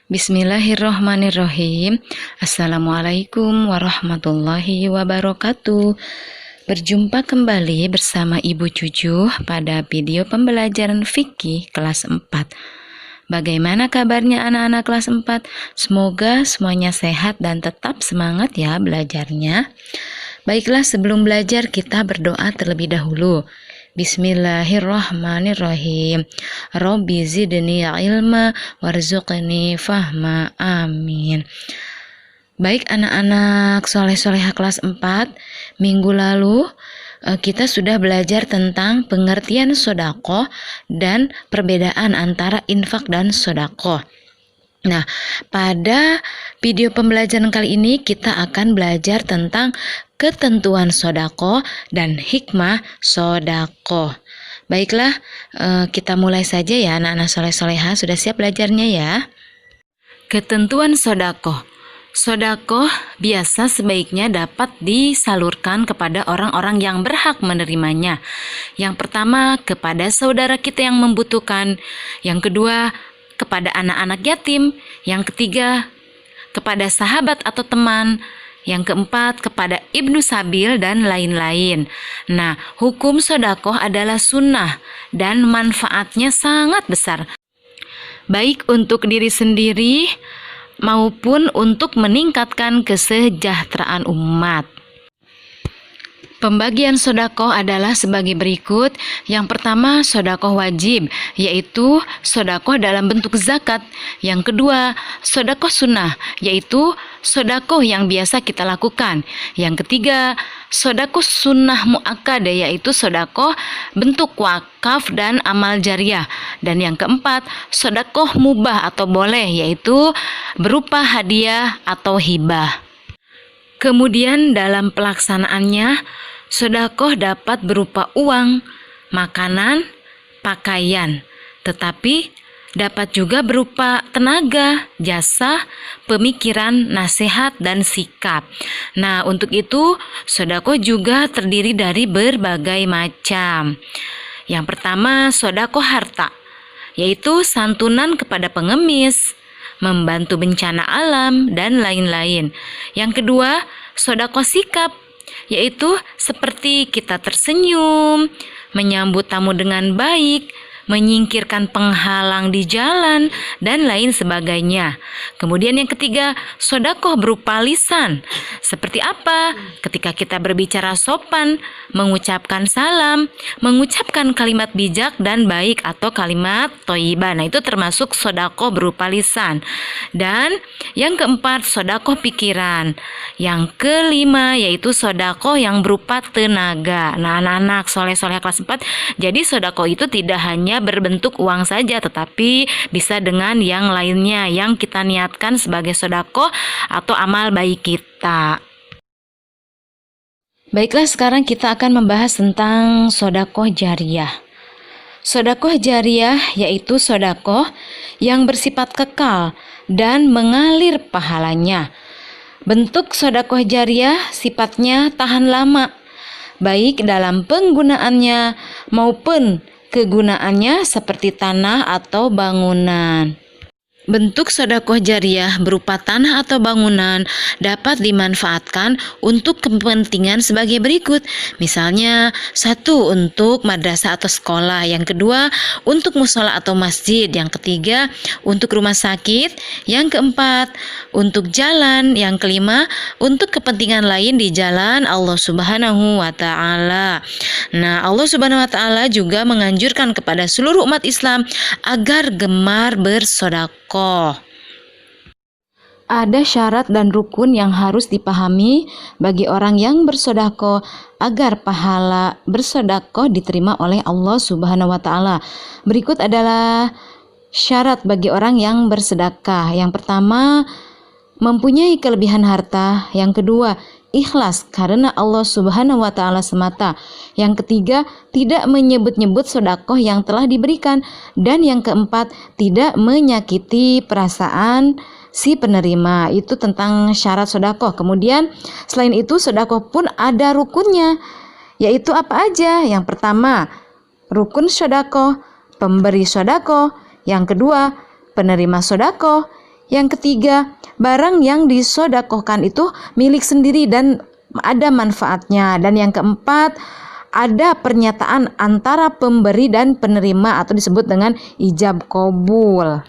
Bismillahirrohmanirrohim. Assalamualaikum warahmatullahi wabarakatuh. Berjumpa kembali bersama Ibu Cucu pada video pembelajaran fikih kelas 4. Bagaimana kabarnya anak-anak kelas 4? Semoga semuanya sehat dan tetap semangat ya belajarnya. Baiklah, sebelum belajar kita berdoa terlebih dahulu. Bismillahirrahmanirrahim. Rabbi zidni ilma warzuqni fahma. Amin. Baik anak-anak soleh-solehah kelas 4, minggu lalu kita sudah belajar tentang pengertian sodaqoh dan perbedaan antara infak dan sodaqoh. Nah, pada video pembelajaran kali ini kita akan belajar tentang ketentuan sodaqoh dan hikmah sodaqoh. Baiklah, kita mulai saja ya anak-anak soleh-soleha. Sudah siap belajarnya ya? Ketentuan sodaqoh. Sodaqoh biasa sebaiknya dapat disalurkan kepada orang-orang yang berhak menerimanya. Yang pertama, kepada saudara kita yang membutuhkan. Yang kedua, kepada anak-anak yatim. Yang ketiga, kepada sahabat atau teman. Yang keempat, kepada ibnu sabil dan lain-lain. Nah, hukum sodaqoh adalah sunnah dan manfaatnya sangat besar, baik untuk diri sendiri maupun untuk meningkatkan kesejahteraan umat. Pembagian sodaqoh adalah sebagai berikut. Yang pertama, sodaqoh wajib, yaitu sodaqoh dalam bentuk zakat. Yang kedua, sodaqoh sunnah, yaitu sodaqoh yang biasa kita lakukan. Yang ketiga, sodaqoh sunnah mu'akkadah, yaitu sodaqoh bentuk wakaf dan amal jariah. Dan yang keempat, sodaqoh mubah atau boleh, yaitu berupa hadiah atau hibah. Kemudian dalam pelaksanaannya, sodaqoh dapat berupa uang, makanan, pakaian, tetapi dapat juga berupa tenaga, jasa, pemikiran, nasihat, dan sikap. Nah, untuk itu sodaqoh juga terdiri dari berbagai macam. Yang pertama, sodaqoh harta, yaitu santunan kepada pengemis, membantu bencana alam, dan lain-lain. Yang kedua, sodaqoh sikap, yaitu seperti kita tersenyum, menyambut tamu dengan baik, menyingkirkan penghalang di jalan, dan lain sebagainya. Kemudian yang ketiga, sodaqoh berupa lisan. Seperti apa? Ketika kita berbicara sopan, mengucapkan salam, mengucapkan kalimat bijak dan baik atau kalimat thayyibah. Nah, itu termasuk sodaqoh berupa lisan. Dan yang keempat, sodaqoh pikiran. Yang kelima yaitu sodaqoh yang berupa tenaga. Nah, anak-anak soleh-soleh kelas 4, jadi sodaqoh itu tidak hanya berbentuk uang saja, tetapi bisa dengan yang lainnya yang kita niatkan sebagai sodaqoh atau amal baik kita. Baiklah, sekarang kita akan membahas tentang sodaqoh jariyah. Sodaqoh jariyah yaitu sodaqoh yang bersifat kekal dan mengalir pahalanya. Bentuk sodaqoh jariyah sifatnya tahan lama, baik dalam penggunaannya maupun kegunaannya seperti tanah atau bangunan. Bentuk sodaqoh jariyah berupa tanah atau bangunan dapat dimanfaatkan untuk kepentingan sebagai berikut. Misalnya, satu, untuk madrasah atau sekolah. Yang kedua, untuk musola atau masjid. Yang ketiga, untuk rumah sakit. Yang keempat, untuk jalan. Yang kelima, untuk kepentingan lain di jalan Allah Subhanahu wa Ta'ala. Nah, Allah Subhanahu wa Ta'ala juga menganjurkan kepada seluruh umat Islam agar gemar bersodaqoh. Ada syarat dan rukun yang harus dipahami bagi orang yang bersodaqoh agar pahala bersodaqoh diterima oleh Allah Subhanahu wa Ta'ala. Berikut adalah syarat bagi orang yang bersedekah. Yang pertama, mempunyai kelebihan harta. Yang kedua, ikhlas karena Allah Subhanahu wa Ta'ala semata. Yang ketiga, tidak menyebut-nyebut sodaqoh yang telah diberikan. Dan yang keempat, tidak menyakiti perasaan si penerima. Itu tentang syarat sodaqoh. Kemudian selain itu sodaqoh pun ada rukunnya, yaitu apa aja? Yang pertama, rukun sodaqoh, pemberi sodaqoh. Yang kedua, penerima sodaqoh. Yang ketiga, barang yang disodakohkan itu milik sendiri dan ada manfaatnya. Dan yang keempat, ada pernyataan antara pemberi dan penerima atau disebut dengan ijab qabul.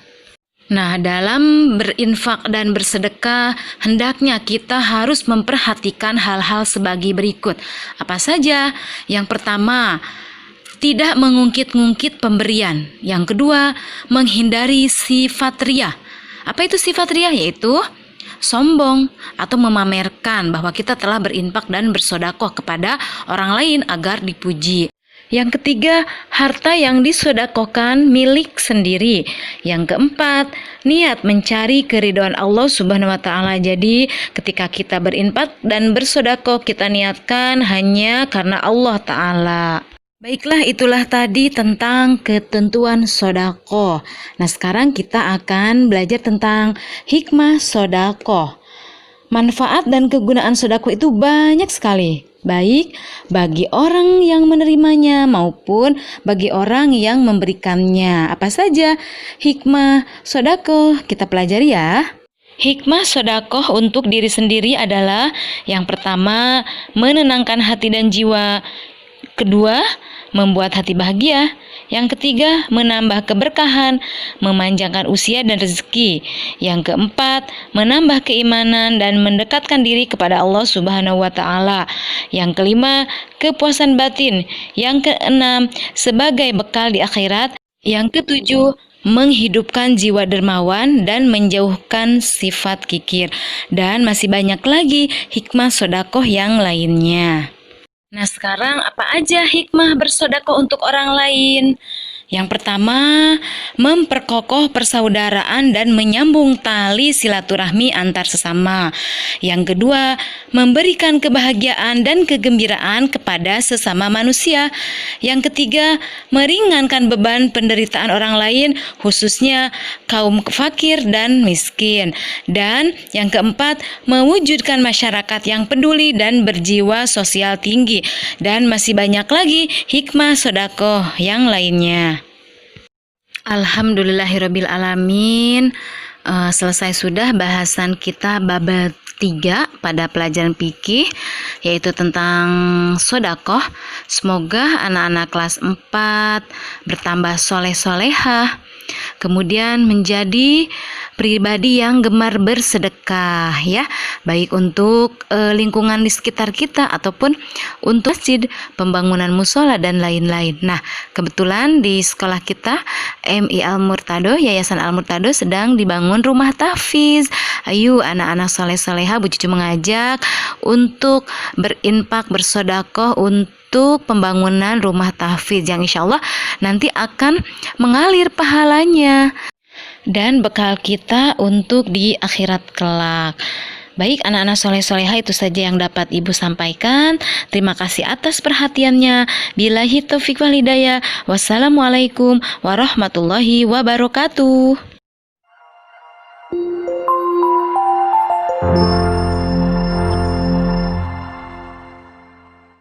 Nah, dalam berinfak dan bersedekah, hendaknya kita harus memperhatikan hal-hal sebagai berikut. Apa saja? Yang pertama, tidak mengungkit-ungkit pemberian. Yang kedua, menghindari sifat riya. Apa itu sifat riya? Yaitu sombong atau memamerkan bahwa kita telah berinfak dan bersodakoh kepada orang lain agar dipuji. Yang ketiga, harta yang disodakohkan milik sendiri. Yang keempat, niat mencari keridhaan Allah Subhanahu wa Ta'ala. Jadi, ketika kita berinfak dan bersodakoh, kita niatkan hanya karena Allah Ta'ala. Baiklah, itulah tadi tentang ketentuan sodakoh. Nah, sekarang kita akan belajar tentang hikmah sodakoh. Manfaat dan kegunaan sodakoh itu banyak sekali, baik bagi orang yang menerimanya maupun bagi orang yang memberikannya. Apa saja hikmah sodakoh? Kita pelajari ya. Hikmah sodakoh untuk diri sendiri adalah yang pertama, menenangkan hati dan jiwa. Kedua, membuat hati bahagia. Yang ketiga, menambah keberkahan, memanjangkan usia dan rezeki. Yang keempat, menambah keimanan dan mendekatkan diri kepada Allah Subhanahu wa Ta'ala. Yang kelima, kepuasan batin. Yang keenam, sebagai bekal di akhirat. Yang ketujuh, menghidupkan jiwa dermawan dan menjauhkan sifat kikir. Dan masih banyak lagi hikmah sodakoh yang lainnya. Nah, sekarang apa aja hikmah bersodakoh untuk orang lain? Yang pertama, memperkokoh persaudaraan dan menyambung tali silaturahmi antar sesama. Yang kedua, memberikan kebahagiaan dan kegembiraan kepada sesama manusia. Yang ketiga, meringankan beban penderitaan orang lain, khususnya kaum fakir dan miskin. Dan yang keempat, mewujudkan masyarakat yang peduli dan berjiwa sosial tinggi. Dan masih banyak lagi hikmah sodakoh yang lainnya. Alhamdulillahirrabbilalamin. Selesai sudah bahasan kita bab 3 pada pelajaran fikih, yaitu tentang sodakoh. Semoga anak-anak kelas 4 bertambah soleh-solehah, kemudian menjadi pribadi yang gemar bersedekah, ya, baik untuk lingkungan di sekitar kita ataupun untuk masjid, pembangunan musola dan lain-lain. Nah, kebetulan di sekolah kita MI Al-Murtado, Yayasan Al-Murtado sedang dibangun rumah tahfiz. Ayo anak-anak soleh-soleha, Bu Cucu mengajak untuk berinfak, bersodakoh untuk pembangunan rumah tahfiz yang insya Allah nanti akan mengalir pahalanya dan bekal kita untuk di akhirat kelak. Baik anak-anak soleh-soleha, itu saja yang dapat Ibu sampaikan. Terima kasih atas perhatiannya. Billahi taufiq wal hidayah. Wassalamualaikum warahmatullahi wabarakatuh.